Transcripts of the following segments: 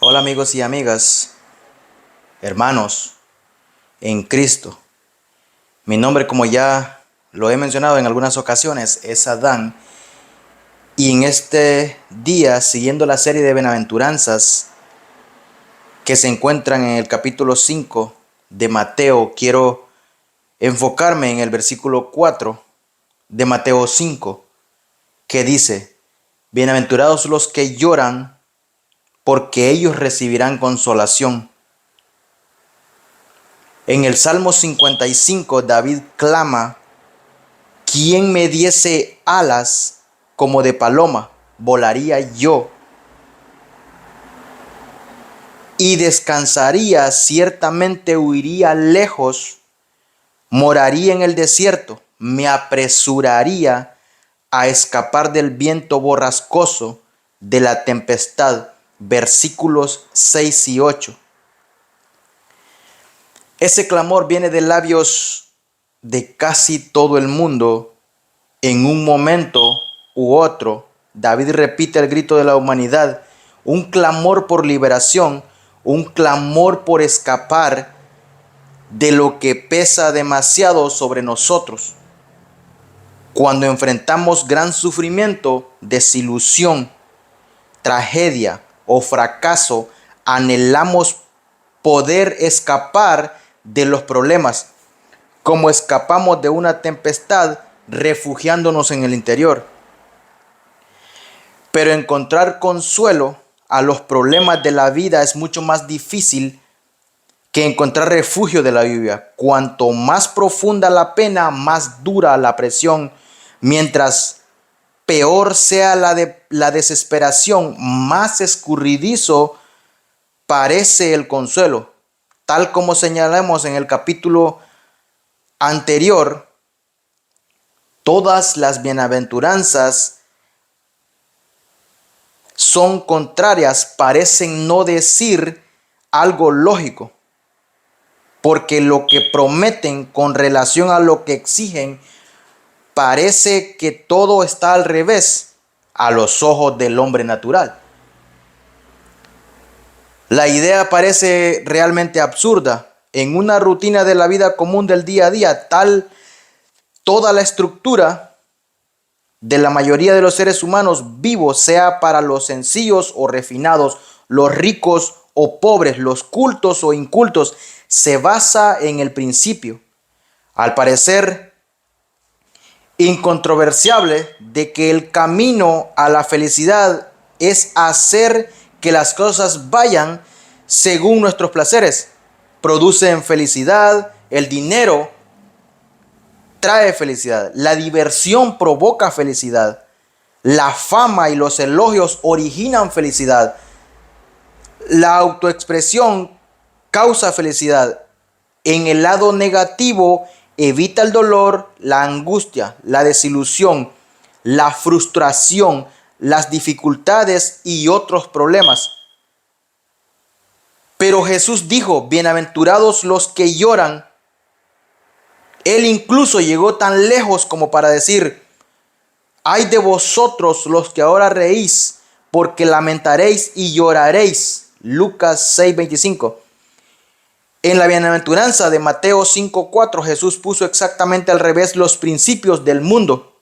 Hola amigos y amigas, hermanos en Cristo. Mi nombre, como ya lo he mencionado en algunas ocasiones, es Adán. Y en este día, siguiendo la serie de bienaventuranzas que se encuentran en el capítulo 5 de Mateo, quiero enfocarme en el versículo 4 de Mateo 5, que dice: Bienaventurados los que lloran, porque ellos recibirán consolación. En el Salmo 55, David clama: ¿Quién me diese alas como de paloma? Volaría yo y descansaría, ciertamente huiría lejos, moraría en el desierto, me apresuraría a escapar del viento borrascoso, de la tempestad. Versículos 6 y 8. Ese clamor viene de labios de casi todo el mundo. En un momento u otro, David repite el grito de la humanidad, un clamor por liberación, un clamor por escapar de lo que pesa demasiado sobre nosotros. Cuando enfrentamos gran sufrimiento, desilusión, tragedia o fracaso, anhelamos poder escapar de los problemas, como escapamos de una tempestad refugiándonos en el interior. Pero encontrar consuelo a los problemas de la vida es mucho más difícil que encontrar refugio de la lluvia. Cuanto más profunda la pena, más dura la presión. Mientras peor sea la desesperación, más escurridizo parece el consuelo. Tal como señalamos en el capítulo anterior, todas las bienaventuranzas son contrarias, parecen no decir algo lógico, porque lo que prometen con relación a lo que exigen parece que todo está al revés a los ojos del hombre natural. La idea parece realmente absurda. En una rutina de la vida común del día a día, toda la estructura de la mayoría de los seres humanos vivos, sea para los sencillos o refinados, los ricos o pobres, los cultos o incultos, se basa en el principio, al parecer incontroversiable, de que el camino a la felicidad es hacer que las cosas vayan según nuestros placeres. Producen felicidad, el dinero trae felicidad, la diversión provoca felicidad, la fama y los elogios originan felicidad, la autoexpresión causa felicidad. En el lado negativo, evita el dolor, la angustia, la desilusión, la frustración, las dificultades y otros problemas. Pero Jesús dijo: bienaventurados los que lloran. Él incluso llegó tan lejos como para decir: ay de vosotros los que ahora reís, porque lamentaréis y lloraréis. Lucas 6:25. En la bienaventuranza de Mateo 5:4, Jesús puso exactamente al revés los principios del mundo.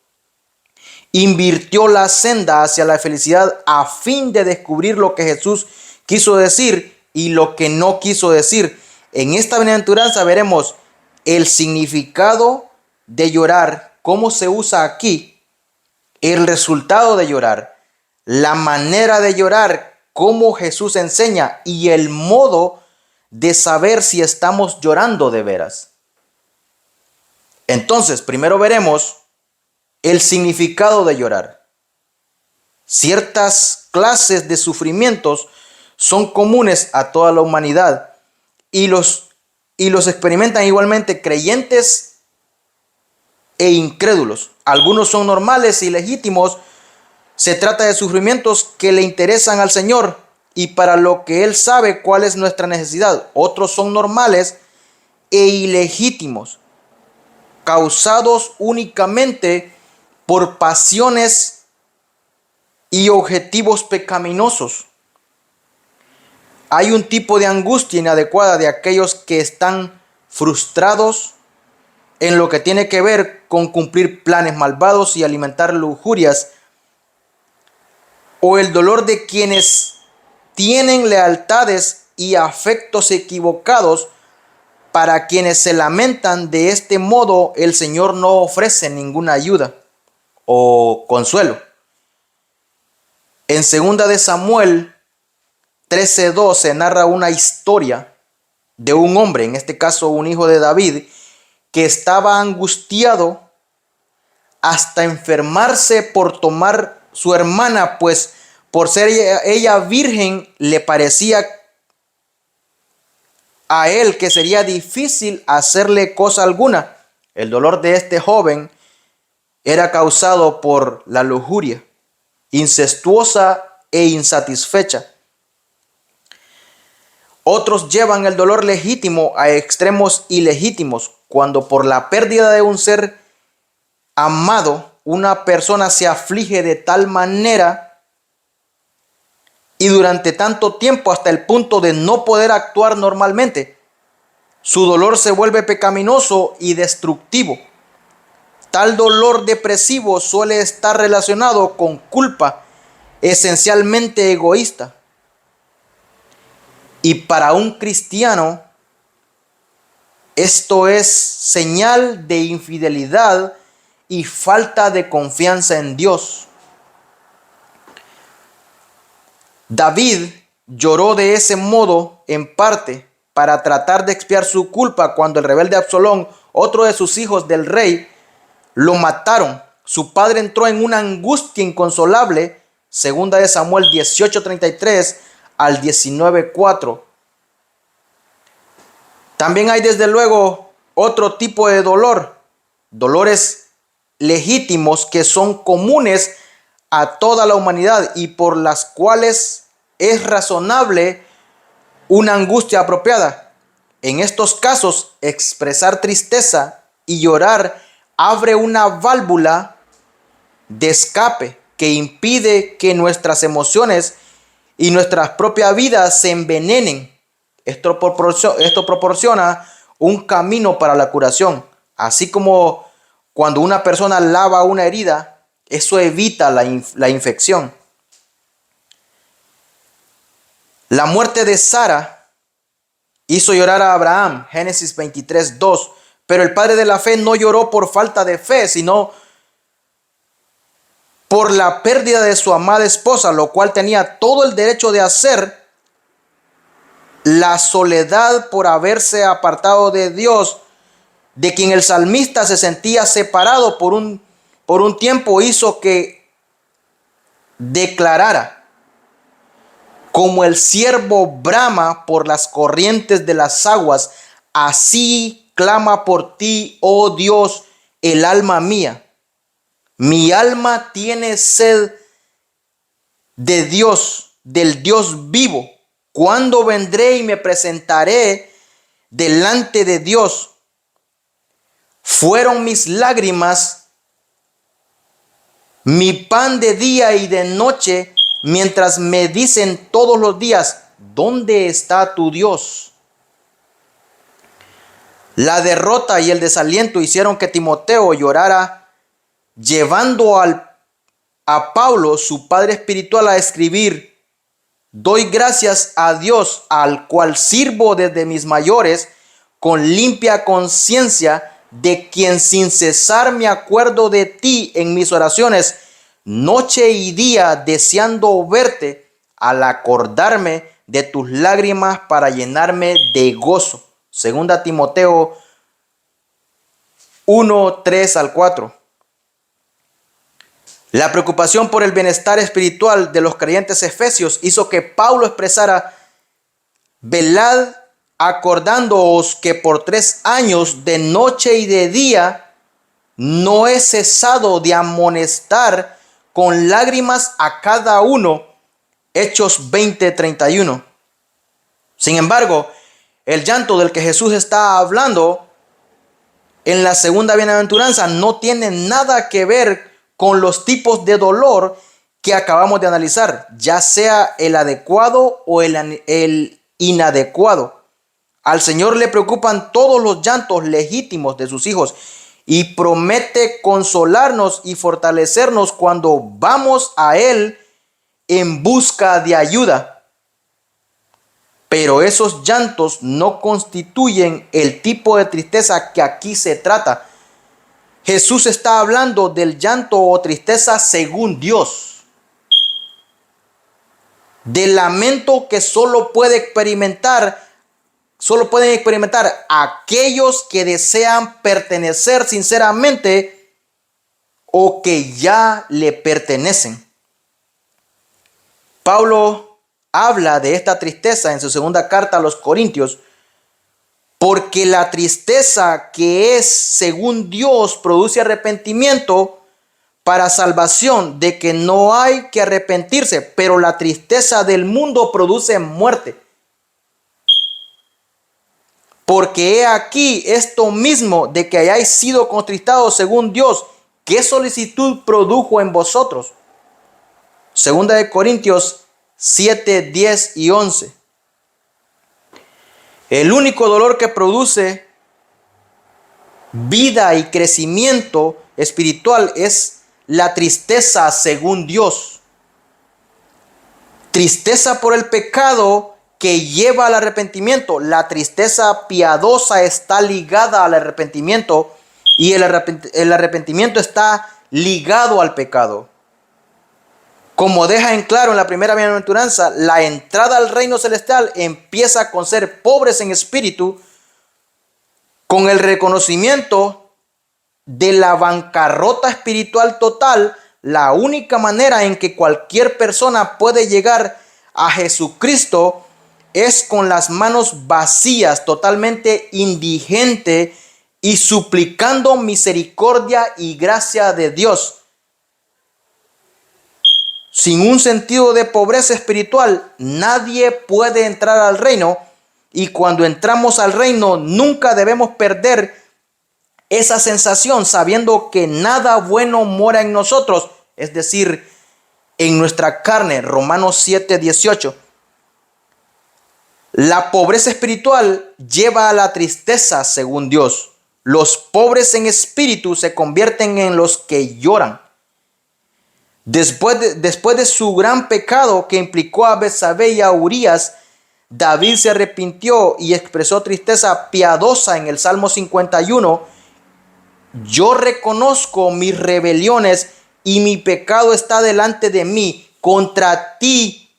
Invirtió la senda hacia la felicidad a fin de descubrir lo que Jesús quiso decir y lo que no quiso decir. En esta bienaventuranza veremos el significado de llorar, cómo se usa aquí, el resultado de llorar, la manera de llorar, cómo Jesús enseña y el modo de saber si estamos llorando de veras. Entonces, primero veremos el significado de llorar. Ciertas clases de sufrimientos son comunes a toda la humanidad y los experimentan igualmente creyentes e incrédulos. Algunos son normales y legítimos. Se trata de sufrimientos que le interesan al Señor y para lo que Él sabe cuál es nuestra necesidad. Otros son normales e ilegítimos, causados únicamente por pasiones y objetivos pecaminosos. hay un tipo de angustia inadecuada de aquellos que están frustrados en lo que tiene que ver con cumplir planes malvados y alimentar lujurias, o el dolor de quienes tienen lealtades y afectos equivocados, para quienes se lamentan de este modo. El Señor no ofrece ninguna ayuda o consuelo. En 2 de Samuel 13:2 se narra una historia de un hombre, en este caso un hijo de David, que estaba angustiado hasta enfermarse por tomar su hermana, pues por ser ella virgen le parecía a él que sería difícil hacerle cosa alguna. El dolor de este joven era causado por la lujuria incestuosa e insatisfecha. Otros llevan el dolor legítimo a extremos ilegítimos, cuando por la pérdida de un ser amado, una persona se aflige de tal manera y durante tanto tiempo hasta el punto de no poder actuar normalmente. Su dolor se vuelve pecaminoso y destructivo. Tal dolor depresivo suele estar relacionado con culpa, esencialmente egoísta. Y para un cristiano, esto es señal de infidelidad y falta de confianza en Dios. David lloró de ese modo en parte para tratar de expiar su culpa cuando el rebelde Absalón, otro de sus hijos del rey, lo mataron. Su padre entró en una angustia inconsolable, 2 de Samuel 18:33 al 19:4. También hay desde luego otro tipo de dolores legítimos que son comunes a toda la humanidad y por las cuales es razonable una angustia apropiada. En estos casos, expresar tristeza y llorar abre una válvula de escape que impide que nuestras emociones y nuestras propias vidas se envenenen. Esto proporciona un camino para la curación, así como cuando una persona lava una herida, eso evita la infección. La muerte de Sara hizo llorar a Abraham, Génesis 23:2, pero el padre de la fe no lloró por falta de fe, sino por la pérdida de su amada esposa, lo cual tenía todo el derecho de hacer. La soledad por haberse apartado de Dios, de quien el salmista se sentía separado por un tiempo, hizo que declarara: como el ciervo brama por las corrientes de las aguas, así clama por ti, oh Dios, el alma mía. Mi alma tiene sed de Dios, del Dios vivo. ¿Cuándo vendré y me presentaré delante de Dios? Fueron mis lágrimas mi pan de día y de noche, mientras me dicen todos los días: ¿dónde está tu Dios? La derrota y el desaliento hicieron que Timoteo llorara, llevando a Pablo, su padre espiritual, a escribir: doy gracias a Dios, al cual sirvo desde mis mayores, con limpia conciencia, de quien sin cesar me acuerdo de ti en mis oraciones, noche y día, deseando verte, al acordarme de tus lágrimas para llenarme de gozo. 2 Timoteo 1:3-4. La preocupación por el bienestar espiritual de los creyentes efesios hizo que Pablo expresara: velad, acordándoos que por 3 años de noche y de día no he cesado de amonestar con lágrimas a cada uno. Hechos 20:31. Sin embargo, el llanto del que Jesús está hablando en la segunda bienaventuranza no tiene nada que ver con los tipos de dolor que acabamos de analizar, ya sea el adecuado o el inadecuado. Al Señor le preocupan todos los llantos legítimos de sus hijos y promete consolarnos y fortalecernos cuando vamos a Él en busca de ayuda. Pero esos llantos no constituyen el tipo de tristeza que aquí se trata. Jesús está hablando del llanto o tristeza según Dios, del lamento que solo pueden experimentar aquellos que desean pertenecer sinceramente o que ya le pertenecen. Pablo habla de esta tristeza en su segunda carta a los Corintios, porque la tristeza que es según Dios produce arrepentimiento para salvación, de que no hay que arrepentirse, pero la tristeza del mundo produce muerte. Porque he aquí esto mismo de que hayáis sido contristados según Dios, ¿qué solicitud produjo en vosotros? Segunda de Corintios 7, 10 y 11. El único dolor que produce vida y crecimiento espiritual es la tristeza según Dios. Tristeza por el pecado que lleva al arrepentimiento. La tristeza piadosa está ligada al arrepentimiento y el arrepentimiento está ligado al pecado. Como deja en claro en la primera bienaventuranza, la entrada al reino celestial empieza con ser pobres en espíritu, con el reconocimiento de la bancarrota espiritual total. La única manera en que cualquier persona puede llegar a Jesucristo es con las manos vacías, totalmente indigente y suplicando misericordia y gracia de Dios. Sin un sentido de pobreza espiritual, nadie puede entrar al reino, y cuando entramos al reino nunca debemos perder esa sensación, sabiendo que nada bueno mora en nosotros, es decir, en nuestra carne. Romanos 7, 18. La pobreza espiritual lleva a la tristeza según Dios. Los pobres en espíritu se convierten en los que lloran. Después de su gran pecado que implicó a Betsabé y a Urías, David se arrepintió y expresó tristeza piadosa en el Salmo 51. Yo reconozco mis rebeliones y mi pecado está delante de mí. Contra ti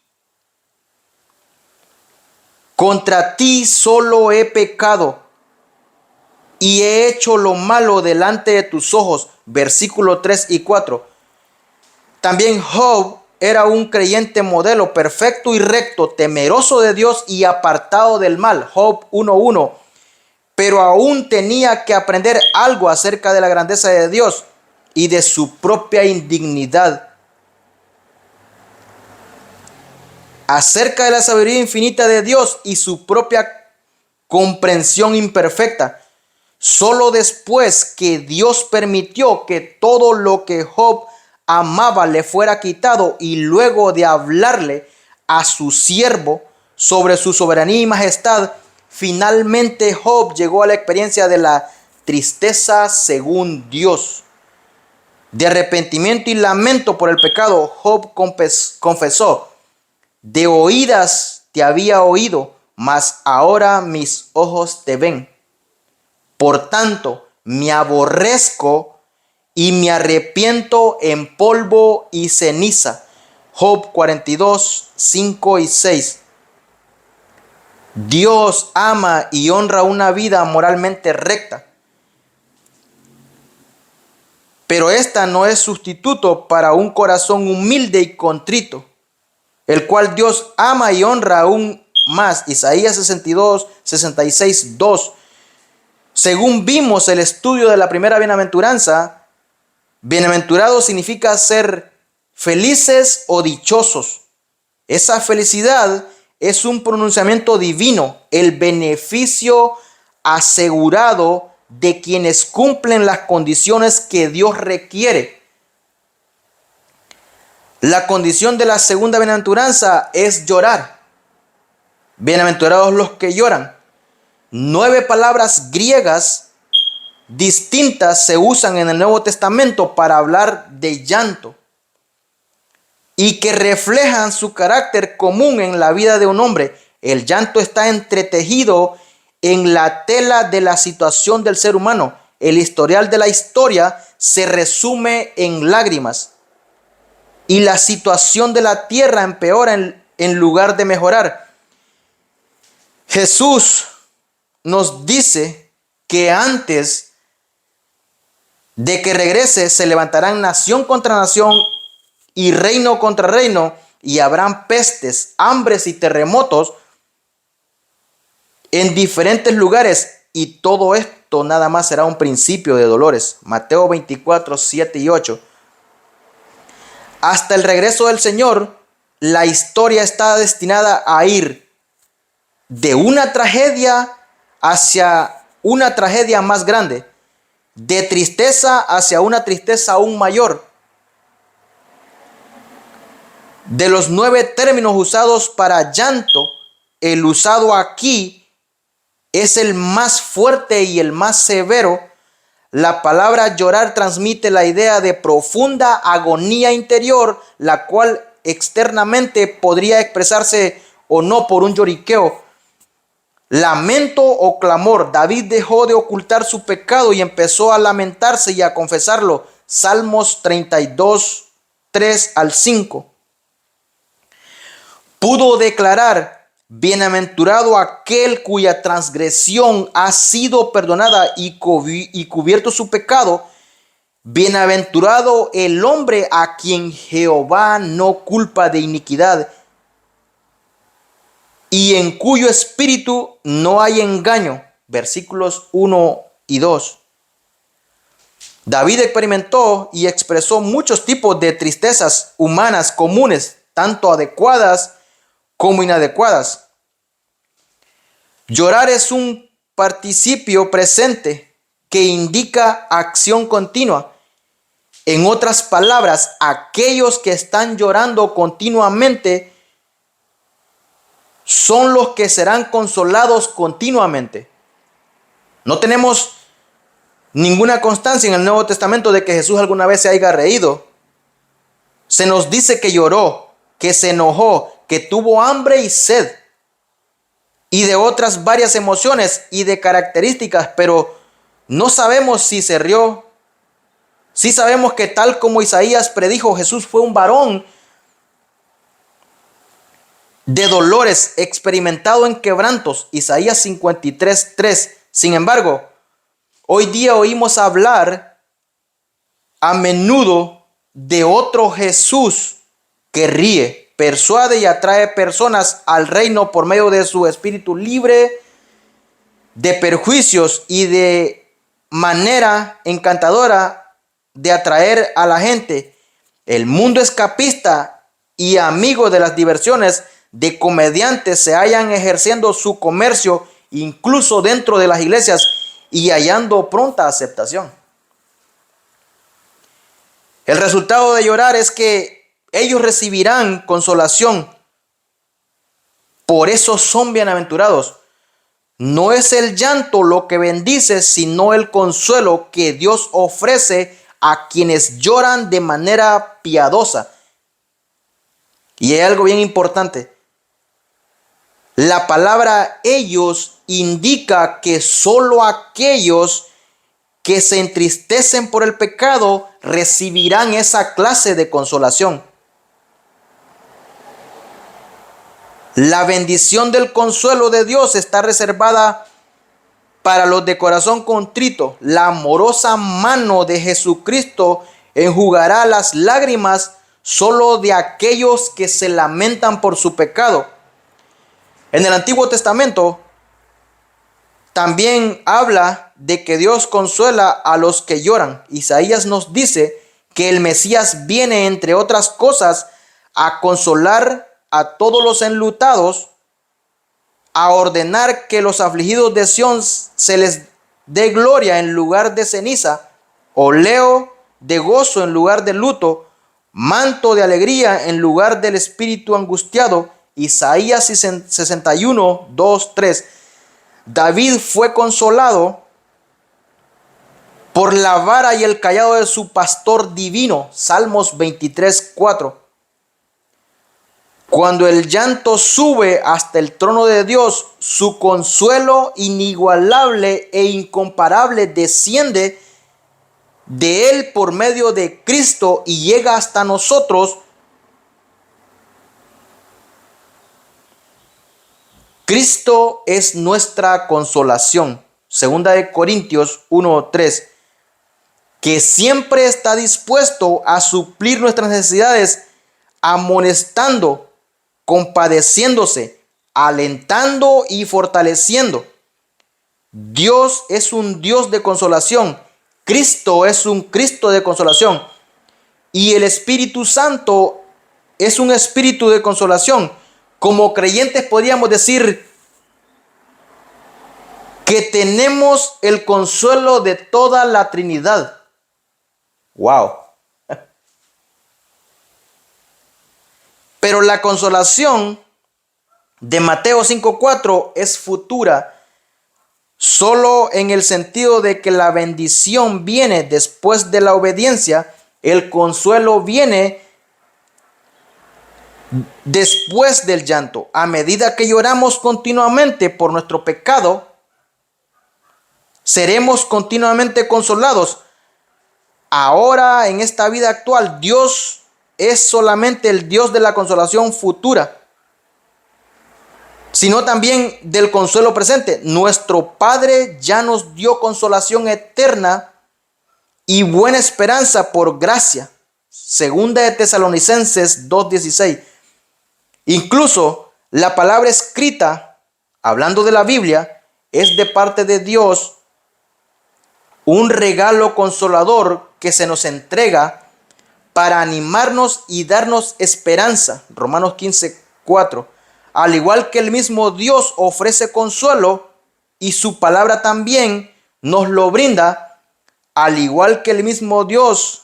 solo he pecado y he hecho lo malo delante de tus ojos. Versículos 3 y 4. También Job era un creyente modelo, perfecto y recto, temeroso de Dios y apartado del mal. Job 1:1. Pero aún tenía que aprender algo acerca de la grandeza de Dios y de su propia indignidad. Acerca de la sabiduría infinita de Dios y su propia comprensión imperfecta. Solo después que Dios permitió que todo lo que Job amaba le fuera quitado, y luego de hablarle a su siervo sobre su soberanía y majestad, finalmente Job llegó a la experiencia de la tristeza según Dios. De arrepentimiento y lamento por el pecado, Job confesó: de oídas te había oído, mas ahora mis ojos te ven. Por tanto, me aborrezco y me arrepiento en polvo y ceniza. Job 42, 5 y 6. Dios ama y honra una vida moralmente recta, pero esta no es sustituto para un corazón humilde y contrito, el cual Dios ama y honra aún más. Isaías 62, 66, 2. Según vimos el estudio de la primera bienaventuranza, bienaventurado significa ser felices o dichosos. Esa felicidad es un pronunciamiento divino, el beneficio asegurado de quienes cumplen las condiciones que Dios requiere. La condición de la segunda bienaventuranza es llorar. Bienaventurados los que lloran. 9 palabras griegas distintas se usan en el Nuevo Testamento para hablar de llanto y que reflejan su carácter común en la vida de un hombre. El llanto está entretejido en la tela de la situación del ser humano. El historial de la historia se resume en lágrimas y la situación de la tierra empeora en lugar de mejorar. Jesús nos dice que antes de que regrese se levantarán nación contra nación y reino contra reino, y habrán pestes, hambres y terremotos en diferentes lugares, y todo esto nada más será un principio de dolores. Mateo 24, 7 y 8. Hasta el regreso del Señor, la historia está destinada a ir de una tragedia hacia una tragedia más grande, de tristeza hacia una tristeza aún mayor. De los 9 términos usados para llanto, el usado aquí es el más fuerte y el más severo. La palabra llorar transmite la idea de profunda agonía interior, la cual externamente podría expresarse o no por un lloriqueo, lamento o clamor. David dejó de ocultar su pecado y empezó a lamentarse y a confesarlo. Salmos 32, 3 al 5. Pudo declarar: bienaventurado aquel cuya transgresión ha sido perdonada y cubierto su pecado. Bienaventurado el hombre a quien Jehová no culpa de iniquidad y en cuyo espíritu no hay engaño. Versículos 1 y 2. David experimentó y expresó muchos tipos de tristezas humanas comunes, tanto adecuadas como inadecuadas. Llorar es un participio presente que indica acción continua. En otras palabras, aquellos que están llorando continuamente son los que serán consolados continuamente. No tenemos ninguna constancia en el Nuevo Testamento de que Jesús alguna vez se haya reído. Se nos dice que lloró, que se enojó, que tuvo hambre y sed, y de otras varias emociones y de características, pero no sabemos si se rió. Sí sabemos que tal como Isaías predijo, Jesús fue un varón de dolores, experimentado en quebrantos. Isaías 53, 3. Sin embargo, hoy día oímos hablar a menudo de otro Jesús que ríe, persuade y atrae personas al reino por medio de su espíritu libre de perjuicios y de manera encantadora de atraer a la gente. El mundo escapista y amigo de las diversiones de comediantes se hallan ejerciendo su comercio incluso dentro de las iglesias y hallando pronta aceptación. El resultado de llorar es que ellos recibirán consolación. Por eso son bienaventurados. No es el llanto lo que bendice, sino el consuelo que Dios ofrece a quienes lloran de manera piadosa. Y hay algo bien importante. La palabra ellos indica que solo aquellos que se entristecen por el pecado recibirán esa clase de consolación. La bendición del consuelo de Dios está reservada para los de corazón contrito. La amorosa mano de Jesucristo enjugará las lágrimas solo de aquellos que se lamentan por su pecado. En el Antiguo Testamento también habla de que Dios consuela a los que lloran. Isaías nos dice que el Mesías viene, entre otras cosas, a consolar a todos los enlutados, a ordenar que los afligidos de Sión se les dé gloria en lugar de ceniza, oleo de gozo en lugar de luto, manto de alegría en lugar del espíritu angustiado, Isaías 61, 2, 3. David fue consolado por la vara y el cayado de su pastor divino. Salmos 23, 4. Cuando el llanto sube hasta el trono de Dios, su consuelo inigualable e incomparable desciende de él por medio de Cristo y llega hasta nosotros. Cristo es nuestra consolación. Segunda de Corintios 1:3, que siempre está dispuesto a suplir nuestras necesidades, amonestando, compadeciéndose, alentando y fortaleciendo. Dios es un Dios de consolación. Cristo es un Cristo de consolación. Y el Espíritu Santo es un espíritu de consolación. Como creyentes podríamos decir que tenemos el consuelo de toda la Trinidad. ¡Wow! Pero la consolación de Mateo 5:4 es futura, solo en el sentido de que la bendición viene después de la obediencia, el consuelo viene después del llanto. A medida que lloramos continuamente por nuestro pecado, seremos continuamente consolados. Ahora, en esta vida actual, Dios es solamente el Dios de la consolación futura, sino también del consuelo presente. Nuestro Padre ya nos dio consolación eterna y buena esperanza por gracia. Segunda de Tesalonicenses 2:16. Incluso la palabra escrita, hablando de la Biblia, es de parte de Dios un regalo consolador que se nos entrega para animarnos y darnos esperanza. Romanos 15:4. Al igual que el mismo Dios ofrece consuelo y su palabra también nos lo brinda, al igual que el mismo Dios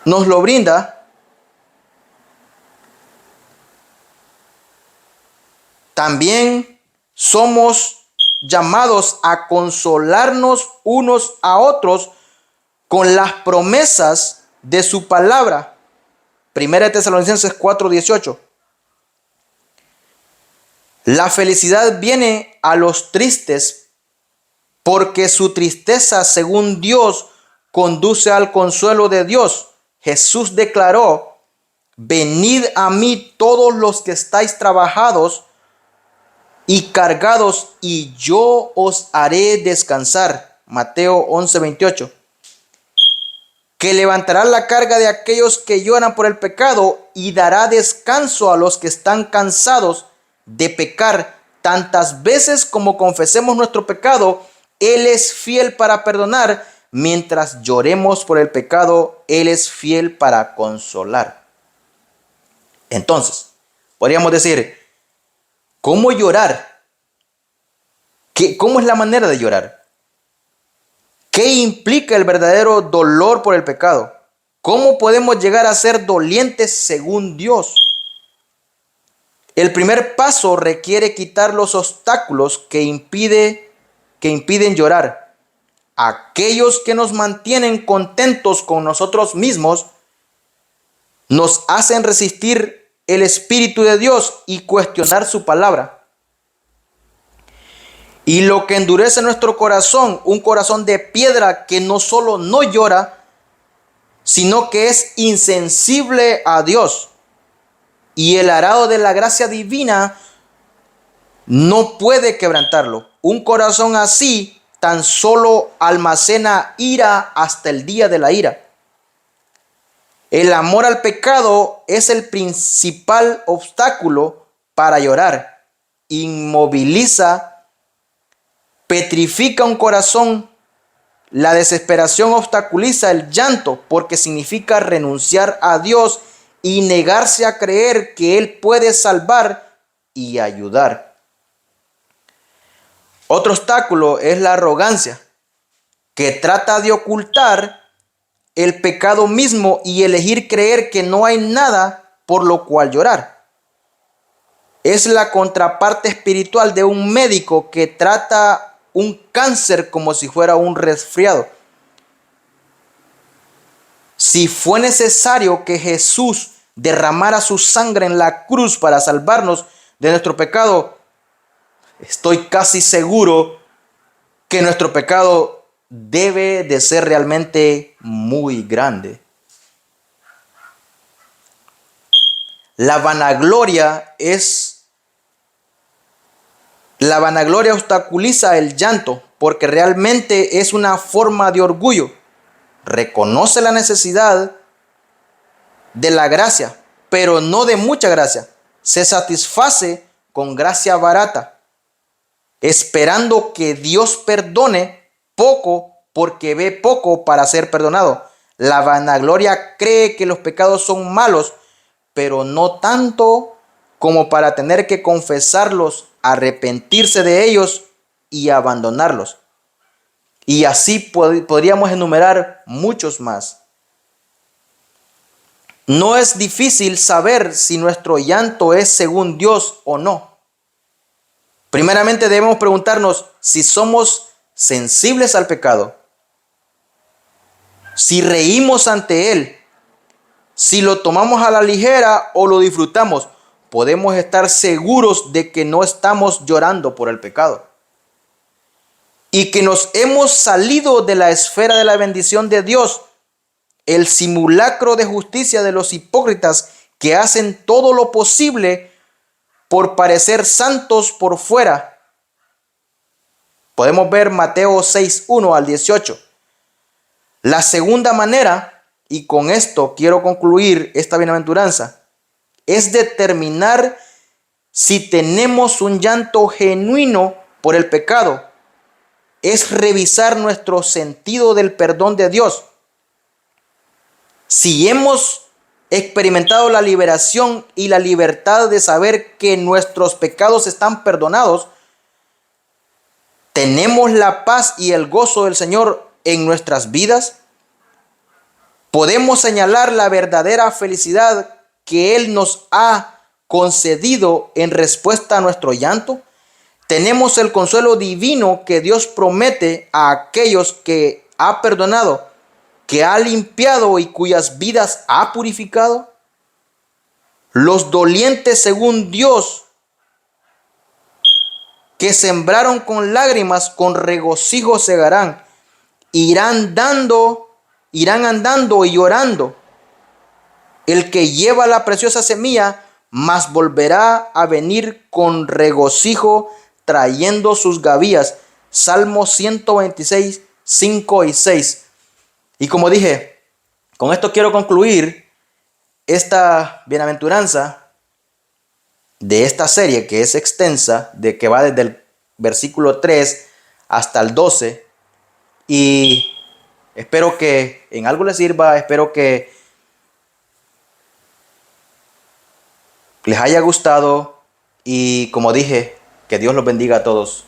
nos lo brinda, también somos llamados a consolarnos unos a otros con las promesas de su palabra. Primera de Tesalonicenses 4:18. La felicidad viene a los tristes porque su tristeza, según Dios, conduce al consuelo de Dios. Jesús declaró: venid a mí todos los que estáis trabajados y cargados, y yo os haré descansar. Mateo 11:28. Que levantará la carga de aquellos que lloran por el pecado y dará descanso a los que están cansados de pecar. Tantas veces como confesemos nuestro pecado, Él es fiel para perdonar. Mientras lloremos por el pecado, Él es fiel para consolar. Entonces, podríamos decir, ¿cómo llorar? ¿Cómo es la manera de llorar? ¿Qué implica el verdadero dolor por el pecado? ¿Cómo podemos llegar a ser dolientes según Dios? El primer paso requiere quitar los obstáculos que impiden llorar. Aquellos que nos mantienen contentos con nosotros mismos nos hacen resistir el Espíritu de Dios y cuestionar su palabra. Y lo que endurece nuestro corazón, un corazón de piedra que no solo no llora, sino que es insensible a Dios. Y el arado de la gracia divina no puede quebrantarlo. Un corazón así tan solo almacena ira hasta el día de la ira. El amor al pecado es el principal obstáculo para llorar. Inmoviliza, petrifica un corazón. La desesperación obstaculiza el llanto porque significa renunciar a Dios y negarse a creer que Él puede salvar y ayudar. Otro obstáculo es la arrogancia, que trata de ocultar el pecado mismo y elegir creer que no hay nada por lo cual llorar. Es la contraparte espiritual de un médico que trata un cáncer como si fuera un resfriado. Si fue necesario que Jesús derramara su sangre en la cruz para salvarnos de nuestro pecado, estoy casi seguro que nuestro pecado debe de ser realmente muy grande. La vanagloria obstaculiza el llanto porque realmente es una forma de orgullo. Reconoce la necesidad de la gracia, pero no de mucha gracia. Se satisface con gracia barata, esperando que Dios perdone poco porque ve poco para ser perdonado. La vanagloria cree que los pecados son malos, pero no tanto como para tener que confesarlos, arrepentirse de ellos y abandonarlos. Y así podríamos enumerar muchos más. No es difícil saber si nuestro llanto es según Dios o no. Primeramente debemos preguntarnos si somos sensibles al pecado, si reímos ante él, si lo tomamos a la ligera o lo disfrutamos. Podemos estar seguros de que no estamos llorando por el pecado y que nos hemos salido de la esfera de la bendición de Dios, el simulacro de justicia de los hipócritas que hacen todo lo posible por parecer santos por fuera. Podemos ver Mateo 6:1 al 18. La segunda manera, y con esto quiero concluir esta bienaventuranza, es determinar si tenemos un llanto genuino por el pecado. Es revisar nuestro sentido del perdón de Dios. Si hemos experimentado la liberación y la libertad de saber que nuestros pecados están perdonados, ¿tenemos la paz y el gozo del Señor en nuestras vidas? ¿Podemos señalar la verdadera felicidad que Él nos ha concedido en respuesta a nuestro llanto? ¿Tenemos el consuelo divino que Dios promete a aquellos que ha perdonado, que ha limpiado y cuyas vidas ha purificado? Los dolientes según Dios, que sembraron con lágrimas, con regocijo segarán. Irán andando y llorando. El que lleva la preciosa semilla, mas volverá a venir con regocijo trayendo sus gavillas. Salmo 126, 5 y 6. Y como dije, con esto quiero concluir esta bienaventuranza de esta serie que es extensa, de que va desde el versículo 3 hasta el 12. Y espero que en algo les sirva, espero que les haya gustado y como dije, que Dios los bendiga a todos.